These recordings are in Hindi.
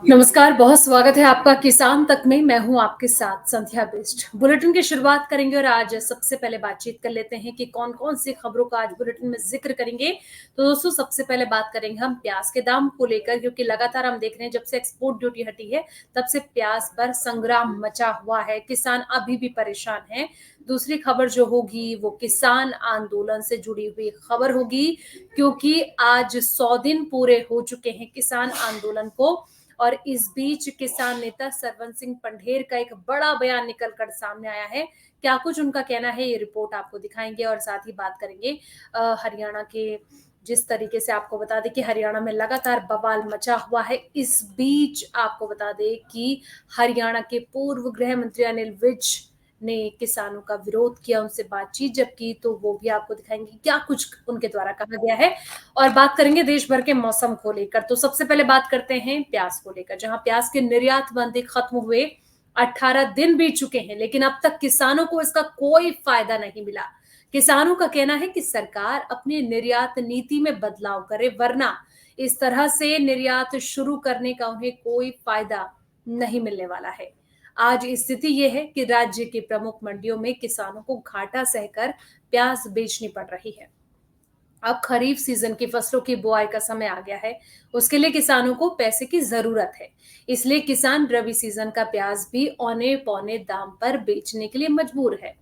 नमस्कार, बहुत स्वागत है आपका किसान तक में। मैं हूँ आपके साथ संध्या बिष्ट। बुलेटिन की शुरुआत करेंगे और आज सबसे पहले बातचीत कर लेते हैं कि कौन-कौन सी खबरों का आज बुलेटिन में ज़िक्र करेंगे। तो दोस्तों सबसे पहले बात करेंगे हम प्याज के दाम को लेकर, क्योंकि लगातार हम देख रहे हैं जब से एक्सपोर्ट ड्यूटी हटी है, तब से प्याज पर संग्राम मचा हुआ है। किसान अभी भी परेशान हैं। दूसरी खबर जो होगी वो किसान आंदोलन से जुड़ी हुई खबर होगी, क्योंकि आज 100 दिन पूरे हो चुके हैं किसान आंदोलन को। और इस बीच किसान नेता सरवन सिंह पंढेर का एक बड़ा बयान निकल कर सामने आया है। क्या कुछ उनका कहना है, ये रिपोर्ट आपको दिखाएंगे और साथ ही बात करेंगे हरियाणा के। जिस तरीके से आपको बता दें कि हरियाणा में लगातार बवाल मचा हुआ है, इस बीच आपको बता दें कि हरियाणा के पूर्व गृह मंत्री अनिल विज ने किसानों का विरोध किया, उनसे बातचीत जब की, तो वो भी आपको दिखाएंगे क्या कुछ उनके द्वारा कहा गया है। और बात करेंगे देश भर के मौसम को लेकर। तो सबसे पहले बात करते हैं प्याज को लेकर, जहां प्याज के निर्यात बंदी खत्म हुए 18 दिन बीत चुके हैं, लेकिन अब तक किसानों को इसका कोई फायदा नहीं मिला। किसानों का कहना है कि सरकार अपनी निर्यात नीति में बदलाव करे, वरना इस तरह से निर्यात शुरू करने का उन्हें कोई फायदा नहीं मिलने वाला है। आज स्थिति यह है कि राज्य की प्रमुख मंडियों में किसानों को घाटा सहकर प्याज बेचनी पड़ रही है। अब खरीफ सीजन की फसलों की बुआई का समय आ गया है। उसके लिए किसानों को पैसे की जरूरत है। इसलिए किसान रबी सीजन का प्याज भी औने पौने दाम पर बेचने के लिए मजबूर है।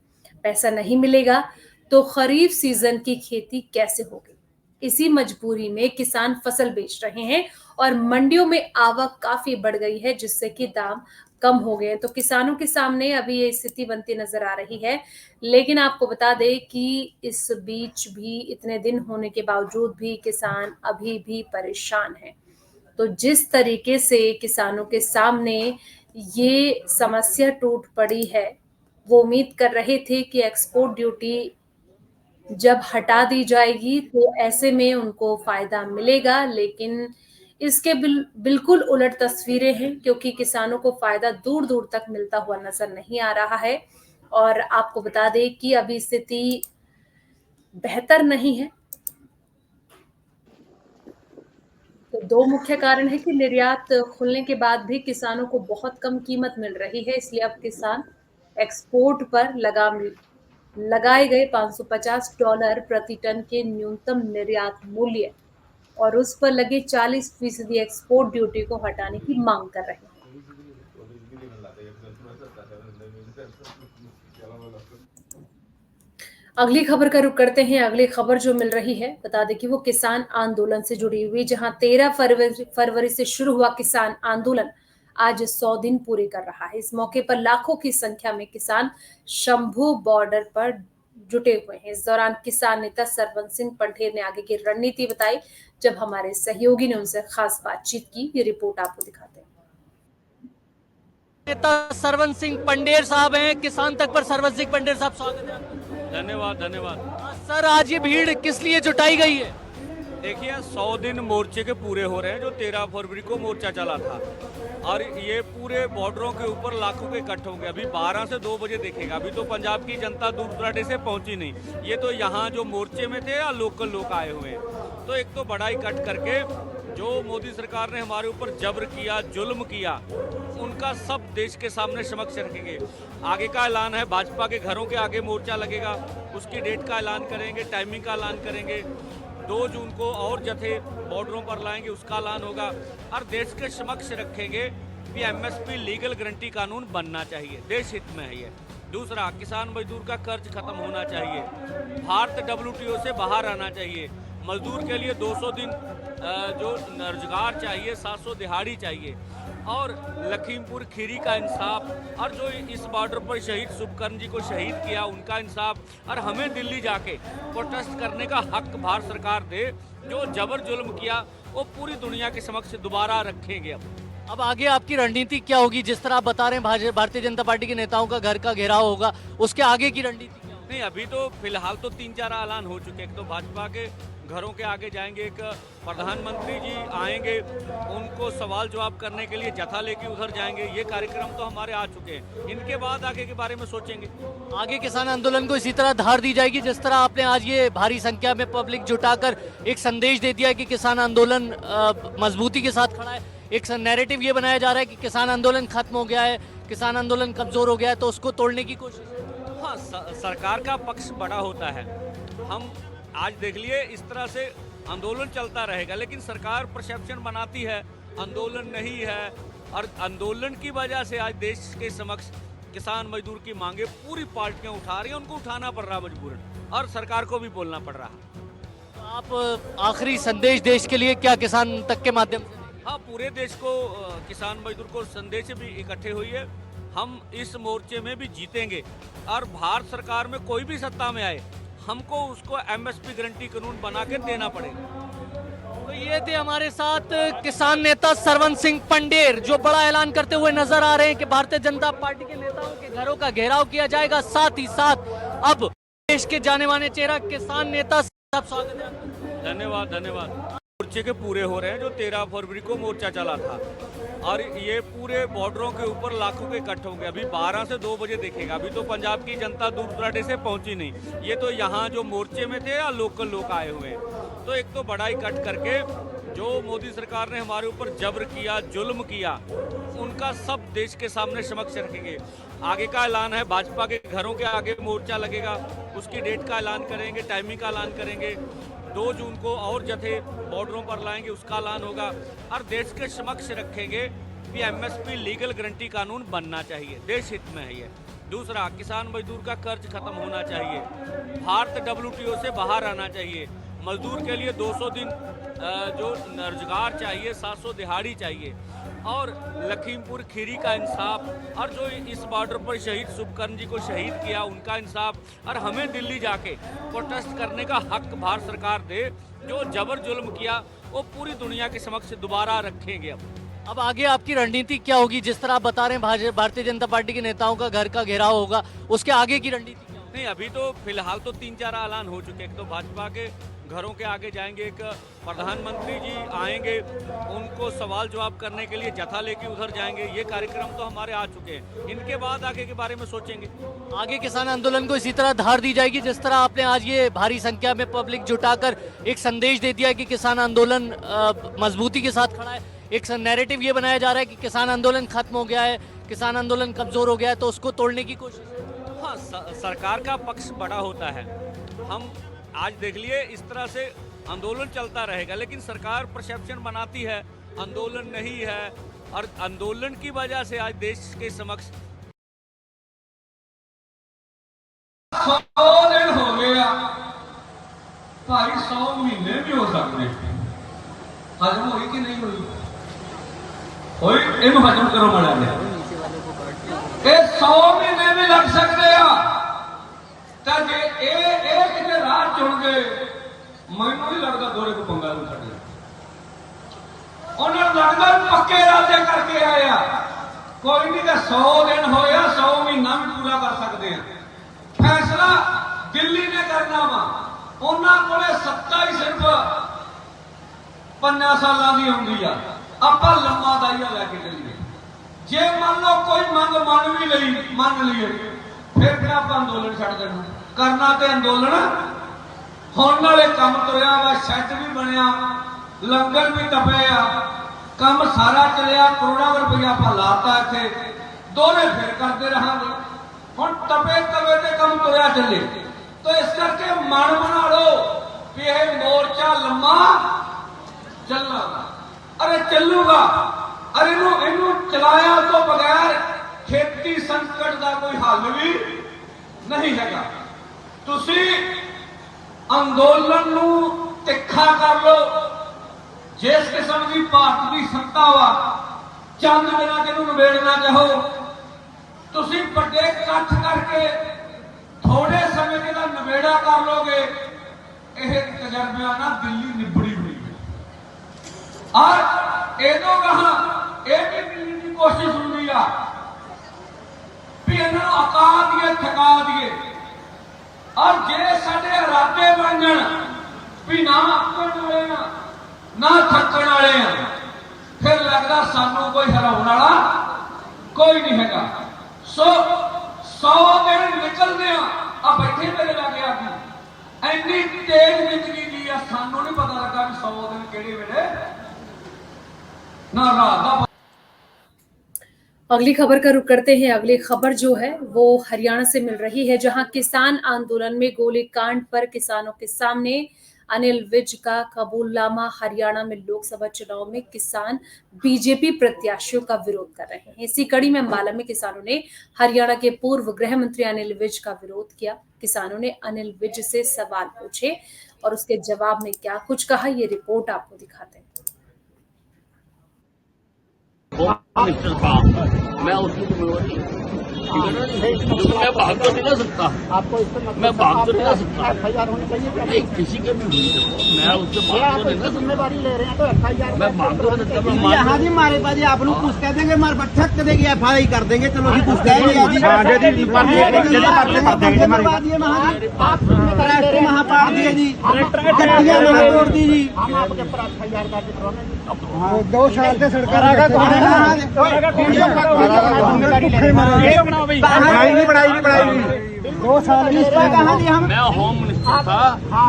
पैसा नहीं मिलेगा तो खरीफ सीजन की खेती कैसे होगी? इसी मजबूरी में किसान फसल बेच रहे हैं और मंडियों में आवक काफी बढ़ गई है, जिससे कि दाम कम हो गए। तो किसानों के सामने अभी ये स्थिति बनती नजर आ रही है। लेकिन आपको बता दें कि इस बीच भी इतने दिन होने के बावजूद भी किसान अभी भी परेशान हैं। तो जिस तरीके से किसानों के सामने ये समस्या टूट पड़ी है, वो उम्मीद कर रहे थे कि एक्सपोर्ट ड्यूटी जब हटा दी जाएगी तो ऐसे में उनको फायदा मिलेगा, लेकिन इसके बिल्कुल उलट तस्वीरें हैं, क्योंकि किसानों को फायदा दूर दूर तक मिलता हुआ नजर नहीं आ रहा है। और आपको बता दें कि अभी स्थिति बेहतर नहीं है। तो दो मुख्य कारण है कि निर्यात खुलने के बाद भी किसानों को बहुत कम कीमत मिल रही है, इसलिए अब किसान एक्सपोर्ट पर लगाम लगाए गए $550 प्रति टन के न्यूनतम निर्यात मूल्य और उस पर लगे 40% एक्सपोर्ट ड्यूटी को हटाने की मांग कर रहे हैं। अगली खबर का रुख करते हैं। अगली खबर जो मिल रही है, बता दें कि वो किसान आंदोलन से जुड़ी हुई, जहां 13 फरवरी से शुरू हुआ किसान आंदोलन आज 100 दिन पूरे कर रहा है। इस मौके पर लाखों की संख्या में किसान शंभू बॉर्डर पर जुटे हुए हैं। इस दौरान किसान नेता सरवन सिंह पंढेर ने आगे की रणनीति बताई, जब हमारे सहयोगी ने उनसे खास बातचीत की। ये रिपोर्ट आपको दिखाते हैं। नेता सरवन सिंह पंडेर साहब हैं। किसान तक पर सरवन सिंह पंडेर साहब, स्वागत है आपका। धन्यवाद धन्यवाद। सर, आज ये भीड़ किस लिए जुटाई गई है? देखिए 100 दिन मोर्चे के पूरे हो रहे हैं, जो 13 फरवरी को मोर्चा चला था, और ये पूरे बॉर्डरों के ऊपर लाखों के इकट्ठे होंगे। अभी 12 से 2 बजे देखेगा। अभी तो पंजाब की जनता दूर दराडे से पहुंची नहीं। ये तो यहाँ जो मोर्चे में थे या लोकल लोग आए हुए हैं। तो एक तो बड़ा इकट्ठ करके जो मोदी सरकार ने हमारे ऊपर जबर किया, जुल्म किया, उनका सब देश के सामने समक्ष रखेंगे। आगे का ऐलान है, भाजपा के घरों के आगे मोर्चा लगेगा, उसकी डेट का ऐलान करेंगे, टाइमिंग का ऐलान करेंगे। 2 जून को और जत्थे बॉर्डरों पर लाएंगे, उसका ऐलान होगा, और देश के समक्ष रखेंगे कि एमएसपी लीगल गारंटी कानून बनना चाहिए, देश हित में है ये। दूसरा, किसान मजदूर का कर्ज खत्म होना चाहिए, भारत WTO से बाहर आना चाहिए, मजदूर के लिए 200 दिन जो रोजगार चाहिए, 700 दिहाड़ी चाहिए, और लखीमपुर खीरी का इंसाफ, और जो इस बॉर्डर पर शहीद शुभकर्ण जी को शहीद किया उनका इंसाफ, और हमें दिल्ली जाके प्रोटेस्ट करने का हक भारत सरकार दे। जो जबर जुल्म किया वो पूरी दुनिया के समक्ष दोबारा रखेंगे। अब आगे आपकी रणनीति क्या होगी? जिस तरह आप बता रहे हैं भारतीय जनता पार्टी के नेताओं का घर का घेराव होगा, उसके आगे की रणनीति क्या होगी? नहीं, अभी तो फिलहाल तो 3-4 ऐलान हो चुके हैं। एक तो भाजपा के घरों के आगे जाएंगे, एक प्रधानमंत्री जी आएंगे, उनको सवाल जवाब करने के लिए जथा लेके उधर जाएंगे। ये कार्यक्रम तो हमारे आ चुके हैं। इनके बाद आगे के बारे में सोचेंगे। आगे किसान आंदोलन को इसी तरह धार दी जाएगी जिस तरह आपने आज ये भारी संख्या में पब्लिक जुटाकर एक संदेश दे दिया कि किसान आंदोलन मजबूती के साथ खड़ा है। एक नैरेटिव ये बनाया जा रहा है कि किसान आंदोलन खत्म हो गया है, किसान आंदोलन कमजोर हो गया है, तो उसको तोड़ने की कोशिश। हाँ, सरकार का पक्ष बड़ा होता है। हम आज देख लिए इस तरह से आंदोलन चलता रहेगा, लेकिन सरकार परसेप्शन बनाती है आंदोलन नहीं है, और आंदोलन की वजह से आज देश के समक्ष किसान मजदूर की मांगे पूरी पार्टियां उठा रही हैं, उनको उठाना पड़ रहा मजबूरन, और सरकार को भी बोलना पड़ रहा। तो आप आखिरी संदेश देश के लिए क्या किसान तक के माध्यम से? हाँ, पूरे देश को किसान मजदूर को संदेश भी इकट्ठे हुई है। हम इस मोर्चे में भी जीतेंगे, और भारत सरकार में कोई भी सत्ता में आए, हमको उसको एमएसपी गारंटी कानून बना के देना पड़ेगा। तो ये थे हमारे साथ किसान नेता सरवण सिंह पंडेर, जो बड़ा ऐलान करते हुए नजर आ रहे हैं कि भारतीय जनता पार्टी के नेताओं के घरों का घेराव किया जाएगा। साथ ही साथ अब देश के जाने माने चेहरा किसान नेता साहब, स्वागत है आपका। धन्यवाद धन्यवाद। मोर्चे के पूरे हो रहे हैं, जो 13 फरवरी को मोर्चा चला था, और ये पूरे बॉर्डरों के ऊपर लाखों के इकट्ठे होंगे। अभी 12 से 2 बजे देखेगा। अभी तो पंजाब की जनता दूर दराडे से पहुंची नहीं, ये तो यहाँ जो मोर्चे में थे या लोकल लोग आए हुए हैं। तो एक तो बड़ा इकट्ठ करके जो मोदी सरकार ने हमारे ऊपर जबर किया, जुल्म किया, उनका सब देश के सामने समक्ष रखेंगे। आगे का ऐलान है, भाजपा के घरों के आगे मोर्चा लगेगा, उसकी डेट का ऐलान करेंगे, टाइमिंग का ऐलान करेंगे। 2 जून को और जथे बॉर्डरों पर लाएंगे, उसका ऐलान होगा, और देश के समक्ष रखेंगे कि एमएसपी लीगल गारंटी कानून बनना चाहिए, देश हित में है ये। दूसरा, किसान मजदूर का कर्ज खत्म होना चाहिए, भारत WTO से बाहर आना चाहिए, मजदूर के लिए 200 दिन जो रोजगार चाहिए, 700 दिहाड़ी चाहिए, और लखीमपुर खीरी का इंसाफ, और जो इस बॉर्डर पर शहीद शुभकर्ण जी को शहीद किया उनका इंसाफ, और हमें दिल्ली जाके प्रोटेस्ट करने का हक भारत सरकार दे। जो जबर जुल्म किया वो पूरी दुनिया के समक्ष दोबारा रखेंगे। अब आगे आपकी रणनीति क्या होगी? जिस तरह आप बता रहे हैं भारतीय जनता पार्टी के नेताओं का घर का घेराव होगा, उसके आगे की रणनीति क्या होगी? नहीं, अभी तो फिलहाल तो 3-4 ऐलान हो चुके हैं। एक तो भाजपा के घरों के आगे जाएंगे, एक प्रधानमंत्री जी आएंगे, उनको सवाल जवाब करने के लिए जथा लेके उधर जाएंगे। ये कार्यक्रम तो हमारे आ चुके हैं, इनके बाद आगे के बारे में सोचेंगे। आगे किसान आंदोलन को इसी तरह धार दी जाएगी जिस तरह आपने आज ये भारी संख्या में पब्लिक जुटाकर एक संदेश दे दिया कि किसान आंदोलन मजबूती के साथ खड़ा है। एक नैरेटिव ये बनाया जा रहा है कि किसान आंदोलन खत्म हो गया है, किसान आंदोलन कमजोर हो गया है, तो उसको तोड़ने की कोशिश। हाँ, सरकार का पक्ष बड़ा होता है। हम आज देख लिए इस तरह से आंदोलन चलता रहेगा, लेकिन सरकार परसेप्शन बनाती है आंदोलन नहीं है, और आंदोलन की वजह से आज देश के समक्ष 100 दिन हो गया भाई, 100 महीने भी हो सकते। हजम हुई कि नहीं हुई? हुई। इन हजम करो मड़ा ने, 100 महीने भी लग सकते हैं। जे कितने राह चुन गए, मैनू नहीं लगता गोरे को पंगा नहीं छड़े। उन्होंने लगता पक्के इरादे करके आए। कोई नहीं, 100 दिन होया, 100 महीना भी पूरा कर सकते हैं। फैसला दिल्ली ने करना वा, उन्होंने को सत्ता ही सिर्फ 5 सालों की होंगी आ। आप लंबा दाइया लैके चलिए। जे मान लो कोई मंग मन भी मान लीए, फिर आप अंदोलन छड़ देना। करना तो अंदोलन होने वाले काम तुरया वा, शैड भी बनया, लंगर भी तपे आ, काम सारा चलिया, करोड़ों रुपया आप लाता इतने, दोहरे फिर करते रहांगे। हुण तपे तवे ते काम तुरया चले, तो इस करके मन बना लो कि यह मोर्चा लम्मा चलना। अरे चलूगा, अरे इनू चलाया तो बगैर खेती संकट का कोई हल भी नहीं है। तुसी अंदोलन नू तिखा कर लो। जिस किस्म की भारत की सत्ता वा, चंद दिनों च नबेड़ना चाहो, तुसी बड़े इकट्ठ करके थोड़े समय के नबेड़ा कर लोगे। यह तजर्बा ना दिल्ली निबड़ी हुई है, और एदों कहा यह भी दिल्ली की कोशिश होंगी आ भी इन्होंने अका दिए, थका दिए। और जे साडे इरादे बन जाण भी ना अकण वाले ना थकण वाले, फिर लगता सानू कोई हराउण वाला कोई नहीं है। सो 100 दिन निकलने आ बैठे मेरे लगे आप इन्नी तेज जिंदगी जी, सानू नहीं पता लगा भी 100 दिन केड़े वेले ना रात दा अगली खबर का रुख करते हैं। अगली खबर जो है वो हरियाणा से मिल रही है, जहां किसान आंदोलन में गोलीकांड पर किसानों के सामने अनिल विज का कबूलनामा। हरियाणा में लोकसभा चुनाव में किसान बीजेपी प्रत्याशियों का विरोध कर रहे हैं। इसी कड़ी में अंबाला में किसानों ने हरियाणा के पूर्व गृह मंत्री अनिल विज का विरोध किया। किसानों ने अनिल विज से सवाल पूछे और उसके जवाब में क्या कुछ कहा, ये रिपोर्ट आपको दिखाते हैं। मिनिस्टर था, मैं उसकी जिम्मेवारी मैं भाग तो नहीं ना सकता, मैं भाग तो नहीं ना सकता, नहीं किसी के भी हुई देखो, मैं उससे भाग तो नहीं ना जिम्मेवारी ले रहे हैं तो FIR मैं भाग तो नहीं सकता। हाँ जी मारे पाजी आप लोग कुछ कह देंगे मार ठक देगी FIR कर देंगे, चलो जी कुछ कहेंगे महापार दिए जी, गड्डियां महा तोड़ दी जी, 2 साल से सड़क मैं होम मिनिस्टर था,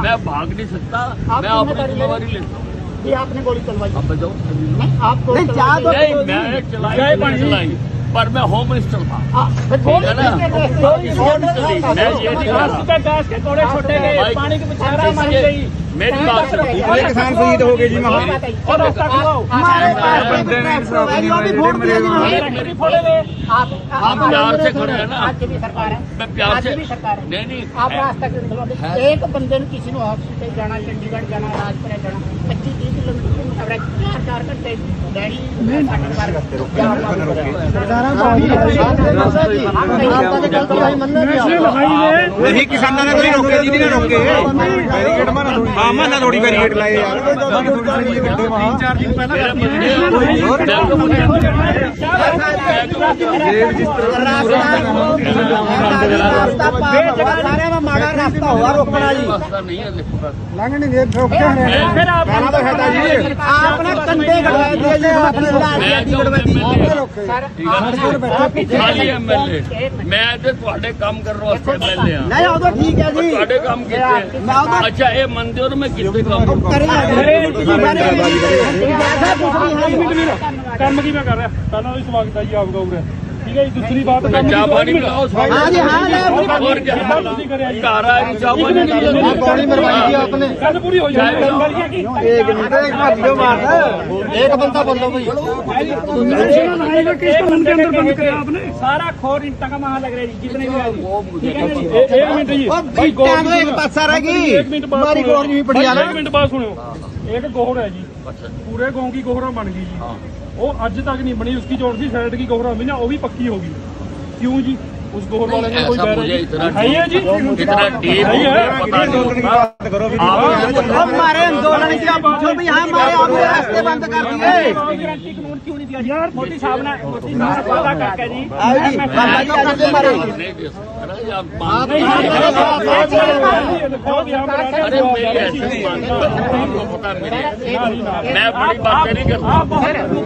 मैं भाग नहीं सकता, मैं अपनी जिम्मेवारी लेता हूँ। ये आपने गोली चलवाई, अब बजाओ नहीं मैंने चलाई पर मैं होम मिनिस्टर था, ठीक है ना। मैं ये नहीं कह रहा, मेरी बात सुनो, किसान शहीद हो गए जी आप प्यार से खड़े हैं ना, मैं प्यार से नहीं नहीं आप रास्ता क्यों एक बंदे ने किसी ने हॉस्पिटल जाना, चंडीगढ़ जाना, राजपुरा जाना, 25-30 किलोमीटर 4 घंटे नहीं किसानों ने कोई रोके जी, रोके बैरिकेड माना थोड़ी बैरिकेड लाए यार, 3-4 दिन पहले माड़ा रास्ता हुआ रोकना जी, आपने कंधे गड़वाए दिए जी, खाली MLA मैं ਤੇ ਤੁਹਾਡੇ ਕੰਮ ਕਰਨ ਵਾਸਤੇ MLA ਆ नहीं आओ ठीक है जी, ਤੁਹਾਡੇ ਕੰਮ ਕੀਤੇ। ਅੱਛਾ ਇਹ ਮੰਨਦੇ ਹੋ ਨਾ ਮੈਂ ਕਿੱਥੇ ਕੰਮ ਕੰਮ ਕੀ ਮੈਂ ਕਰ ਰਿਹਾ ਪਹਿਲਾਂ ਵੀ ਸਵਾਗਤ ਹੈ ਜੀ ਆਪਦਾ ਉਰੇ, ਠੀਕ ਹੈ ਜੀ। ਦੂਸਰੀ ਬਾਤ ਚਾਹ ਪਾਣੀ ਪਿਲਾਓ हाँ जी हाँ और क्या ਤੁਸੀਂ ਕਰਿਆ ਜੀ, ਘਰ ਆਏ ਚਾਹ ਪਾਣੀ गोली मरवाई थी आपने, ਗੱਲ ਪੂਰੀ ਹੋ ਜਾਏ। ਗੱਲ ਕੀ ਹੈ ਕਿ एक मिनट एक भाइयों मारना, एक बंदा बोलो भाई, किस कानून के अंदर बंद किया आपने? सारा खोर इंटा का महा लग रहा है जी, जितने भी है जी, ठीक है जी। एक मिनट जी, भाई गोली एक पासा रहेगी, एक मिनट बाद हमारी गोली भी पड़ी जाना। एक मिनट बाद सुनो, एक गोहर है जी, पूरे गांव की गोहरा बन गई जी, वो आज तक नहीं बनी, उसकी जो सी साइड की गोहरा हुई ना वो भी पक्की होगी। क्यों जी? उस गोहर वाले में कोई बैर है जी, इतना डीप पता नहीं। हमारे आंदोलन की आप पूछो भी, हाँ हमारे आपने रास्ते बंद कर दिए गारंटी कानून क्यों नहीं दिया यार? मोदी साहब ने वादा करके जी, नहीं दे सकता ना ये आप अरे मेरी ऐसी आपको पता नहीं, मैं बड़ी बातें नहीं करता,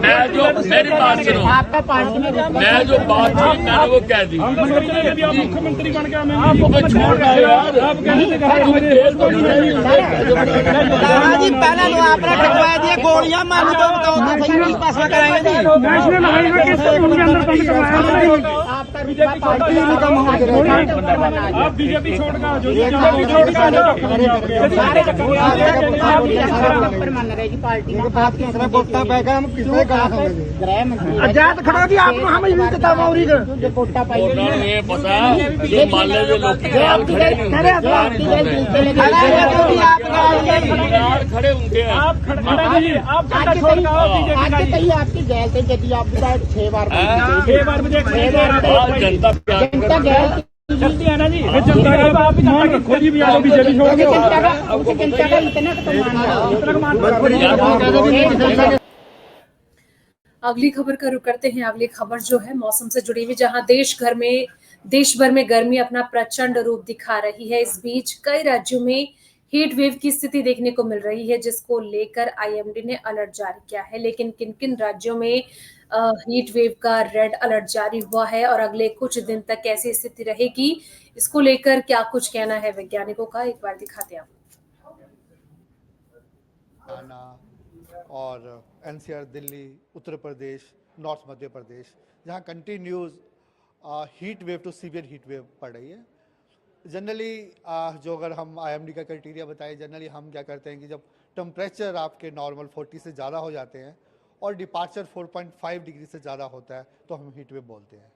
मैं जो मेरी बात सुनो, आपका पार्टी में मैं जो बात थी मैंने वो कह दी। अभी आप मुख्यमंत्री बन गया, मैं आपको मैं छोड़ रहा यार, आप कहते थे जी पहले तो आपने ठगवा दिए, गोलियां मारू तो बताओ तो सही पास में कराएंगे जी। नेशनल हाईवे के कानून के अंदर बंद करवाया आपका बीजेपी पार्टी निकम हो गया, आप बीजेपी छोड़ का जो पर मान रहेगी पार्टी में बात की तरह बोलता बैगा, हम किसने कहा गृह मंत्री आजाद खड़ा दिया आपको, हम ही किताब और ही जो कोटा पाई ये पता जो माले जो लोग खड़े खड़े उनके आप आपकी जेल से यदि आप 6 बार 6 बार मुझे जनता जनता जेल जल्दी आना जी, जनता का आप मान रखो जी, भी आप बीजेपी छोड़ के जनता का इतना मान। अगली खबर का रुख करते हैं। अगली खबर जो है मौसम से जुड़ी हुई, जहां देश भर में गर्मी अपना प्रचंड रूप दिखा रही है। इस बीच कई राज्यों में हीट वेव की स्थिति देखने को मिल रही है, जिसको लेकर IMD ने अलर्ट जारी किया है। लेकिन किन किन राज्यों में हीट वेव का रेड अलर्ट जारी हुआ है और अगले कुछ दिन तक कैसी स्थिति रहेगी, इसको लेकर क्या कुछ कहना है वैज्ञानिकों का, एक बार दिखाते हैं आपको। और एनसीआर दिल्ली, उत्तर प्रदेश, नॉर्थ मध्य प्रदेश, जहाँ continues heat wave to severe heat wave पड़ रही है। जनरली जो अगर हम आईएमडी का क्राइटेरिया बताएं, जनरली हम क्या करते हैं कि जब टेम्परेचर आपके नॉर्मल 40 से ज़्यादा हो जाते हैं और डिपार्चर 4.5 डिग्री से ज़्यादा होता है तो हम हीट वेव बोलते हैं।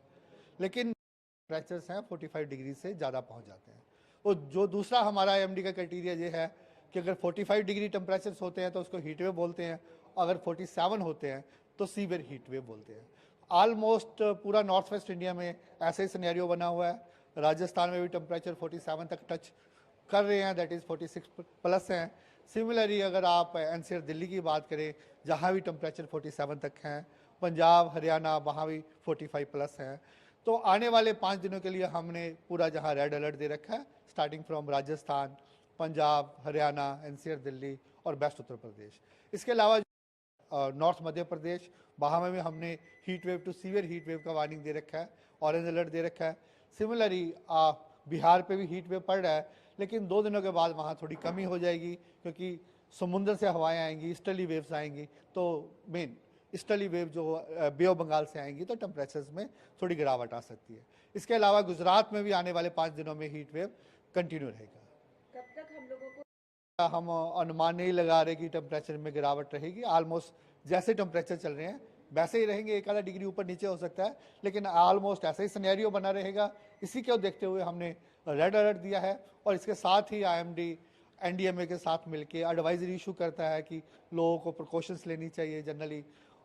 लेकिन टेम्परेचर्स हैं 45 डिग्री से ज़्यादा पहुंच जाते हैं। और जो दूसरा हमारा आईएमडी का क्राइटेरिया ये है कि अगर 45 डिग्री टेम्परेचर्स होते हैं तो उसको हीट वेव बोलते हैं, अगर 47 होते हैं तो सीवियर हीट वेव बोलते हैं। ऑलमोस्ट पूरा नॉर्थ वेस्ट इंडिया में ऐसे ही सिनेरियो बना हुआ है। राजस्थान में भी टेम्परेचर 47 तक टच कर रहे हैं, दैट इज़ 46 प्लस हैं। सिमिलरली अगर आप एनसीआर दिल्ली की बात करें, जहाँ भी टेम्परेचर 47 तक हैं, पंजाब हरियाणा वहाँ भी 45 प्लस हैं। तो आने वाले 5 दिनों के लिए हमने पूरा जहाँ रेड अलर्ट दे रखा है, starting from Rajasthan, Punjab, Haryana, NCR Delhi और वेस्ट उत्तर प्रदेश। इसके अलावा नॉर्थ मध्य प्रदेश, वहाँ में भी हमने heat wave to severe heat wave का वार्निंग दे रखा है, ऑरेंज अलर्ट दे रखा है। सिमिलरली बिहार पे भी हीट वेव पड़ रहा है, लेकिन 2 दिनों के बाद वहाँ थोड़ी कमी हो जाएगी क्योंकि समुद्र से हवाएं आएंगी, ईस्टर्ली वेव्स आएंगी। तो मेन ईस्टर्ली वेव जो बे ऑफ बंगाल से आएंगी तो टेम्परेचर्स में थोड़ी गिरावट आ सकती है। इसके अलावा गुजरात में भी आने वाले 5 दिनों में हीट वेव कंटिन्यू रहेगा। कब तक हम लोगों को हम अनुमान नहीं लगा रहे कि टेम्परेचर में गिरावट रहेगी। ऑलमोस्ट जैसे टेम्परेचर चल रहे हैं वैसे ही रहेंगे, 1 आधा डिग्री ऊपर नीचे हो सकता है, लेकिन ऑलमोस्ट ऐसा ही सिनेरियो बना रहेगा। इसी को देखते हुए हमने रेड अलर्ट दिया है और इसके साथ ही आईएमडी एनडीएमए के साथ मिलकर एडवाइजरी इशू करता है कि लोगों को प्रिकॉशंस लेनी चाहिए। जनरली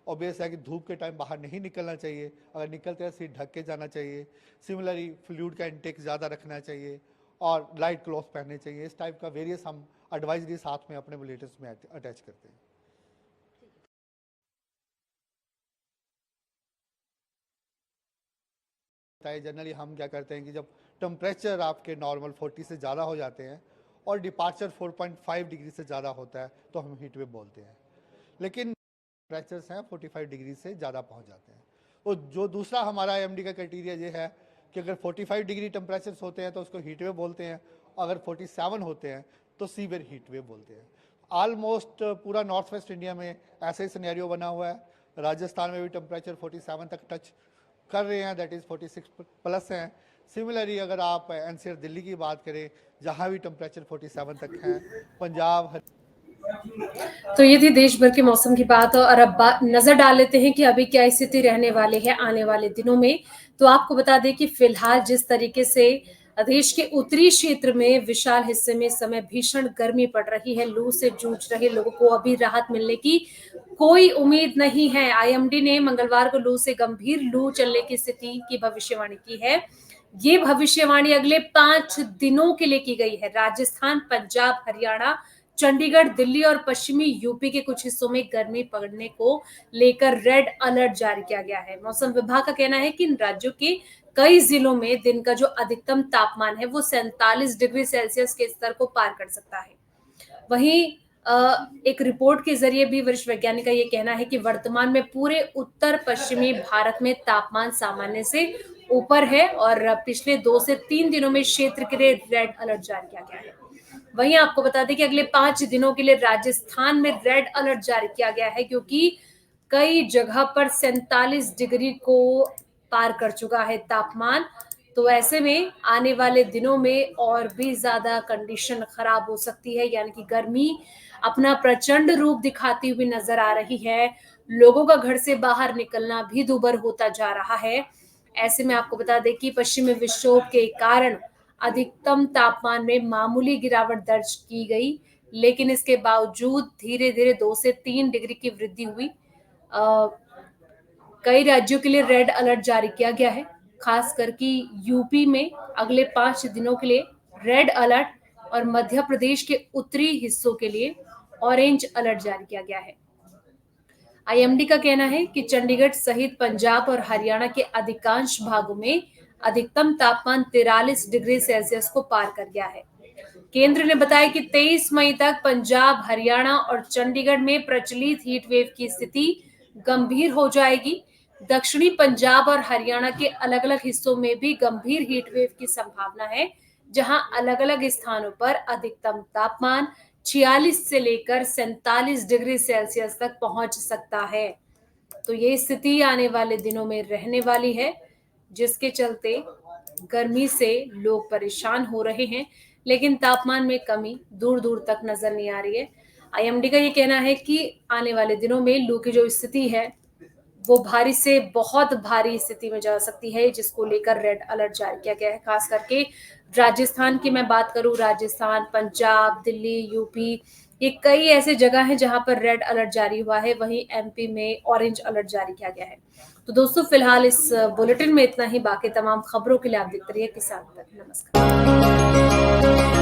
ऑब्वियस है कि धूप के टाइम बाहर नहीं निकलना चाहिए, अगर निकलते हैं सीट ढक के जाना चाहिए। सिमिलरली फ्लूइड का इंटेक ज़्यादा रखना चाहिए और लाइट क्लॉथ पहनने चाहिए। इस टाइप का वेरियस हम एडवाइजरी साथ में अपने बुलेटिन्स में अटैच करते हैं। जनरली हम क्या करते हैं कि जब टेम्परेचर आपके नॉर्मल 40 से ज़्यादा हो जाते हैं और डिपार्चर 4.5 डिग्री से ज़्यादा होता है तो हम हीट वेव बोलते हैं। लेकिन टेम्परेचर्स हैं 45 डिग्री से ज़्यादा पहुंच जाते हैं। और जो दूसरा हमारा आईएमडी का क्राइटेरिया ये है कि अगर 45 डिग्री टेम्परेचर्स होते हैं तो उसको हीट वेव बोलते हैं, अगर 47 होते हैं तो सीवियर हीट वेव बोलते हैं। ऑलमोस्ट पूरा नॉर्थ वेस्ट इंडिया में ऐसे ही सिनेरियो बना हुआ है। राजस्थान में भी टेम्परेचर 47 तक टच कर रहे हैं, दैट इज़ 46 प्लस हैं। सिमिलरली अगर आप एनसीआर दिल्ली की बात करें, जहाँ भी टेम्परेचर 47 तक हैं, पंजाब। तो ये थी देश भर के मौसम की बात। और अब नजर डाल लेते हैं कि अभी क्या स्थिति रहने वाली है आने वाले दिनों में। तो आपको बता दें कि फिलहाल जिस तरीके से देश के उत्तरी क्षेत्र में विशाल हिस्से में इस समय भीषण गर्मी पड़ रही है, लू से जूझ रहे लोगों को अभी राहत मिलने की कोई उम्मीद नहीं है। आईएमडी ने मंगलवार को लू से गंभीर लू चलने की स्थिति की भविष्यवाणी की है। ये भविष्यवाणी अगले 5 दिनों के लिए की गई है। राजस्थान, पंजाब, हरियाणा, चंडीगढ़, दिल्ली और पश्चिमी यूपी के कुछ हिस्सों में गर्मी पड़ने को लेकर रेड अलर्ट जारी किया गया है। मौसम विभाग का कहना है कि इन राज्यों के कई जिलों में दिन का जो अधिकतम तापमान है वो 47 डिग्री सेल्सियस के स्तर को पार कर सकता है। वहीं एक रिपोर्ट के जरिए भी वरिष्ठ वैज्ञानिक का ये कहना है कि वर्तमान में पूरे उत्तर पश्चिमी भारत में तापमान सामान्य से ऊपर है और पिछले 2 से 3 दिनों में क्षेत्र के लिए रेड अलर्ट जारी किया गया है। वहीं आपको बता दें कि अगले 5 दिनों के लिए राजस्थान में रेड अलर्ट जारी किया गया है क्योंकि कई जगह पर 47 डिग्री को पार कर चुका है तापमान। तो ऐसे में आने वाले दिनों में और भी ज्यादा कंडीशन खराब हो सकती है, यानी कि गर्मी अपना प्रचंड रूप दिखाती हुई नजर आ रही है। लोगों का घर से बाहर निकलना भी दूभर होता जा रहा है। ऐसे में आपको बता दें कि पश्चिमी विक्षोभ के कारण अधिकतम तापमान में मामूली गिरावट दर्ज की गई, लेकिन इसके बावजूद धीरे धीरे 2 से 3 डिग्री की वृद्धि हुई। कई राज्यों के लिए रेड अलर्ट जारी किया गया है, खास करके यूपी में अगले 5 दिनों के लिए रेड अलर्ट और मध्य प्रदेश के उत्तरी हिस्सों के लिए ऑरेंज अलर्ट जारी किया गया है। आईएमडी का कहना है कि चंडीगढ़ सहित पंजाब और हरियाणा के अधिकांश भागों में अधिकतम तापमान 43 डिग्री सेल्सियस को पार कर गया है। केंद्र ने बताया कि 23 मई तक पंजाब, हरियाणा और चंडीगढ़ में प्रचलित हीट वेव की स्थिति गंभीर हो जाएगी। दक्षिणी पंजाब और हरियाणा के अलग अलग हिस्सों में भी गंभीर हीट वेव की संभावना है, जहां अलग अलग स्थानों पर अधिकतम तापमान 46 से लेकर 47 डिग्री सेल्सियस तक पहुंच सकता है। तो ये स्थिति आने वाले दिनों में रहने वाली है, जिसके चलते गर्मी से लोग परेशान हो रहे हैं, लेकिन तापमान में कमी दूर दूर तक नजर नहीं आ रही है। आईएमडी का ये कहना है कि आने वाले दिनों में लू की जो स्थिति है वो भारी से बहुत भारी स्थिति में जा सकती है, जिसको लेकर रेड अलर्ट जारी किया गया है। खास करके राजस्थान की मैं बात करूं, राजस्थान, पंजाब, दिल्ली, यूपी, ये कई ऐसे जगह हैं जहां पर रेड अलर्ट जारी हुआ है। वहीं एमपी में ऑरेंज अलर्ट जारी किया गया है। तो दोस्तों, फिलहाल इस बुलेटिन में इतना ही। बाकी तमाम खबरों के लिए आप देखते रहिए किसान तक। नमस्कार।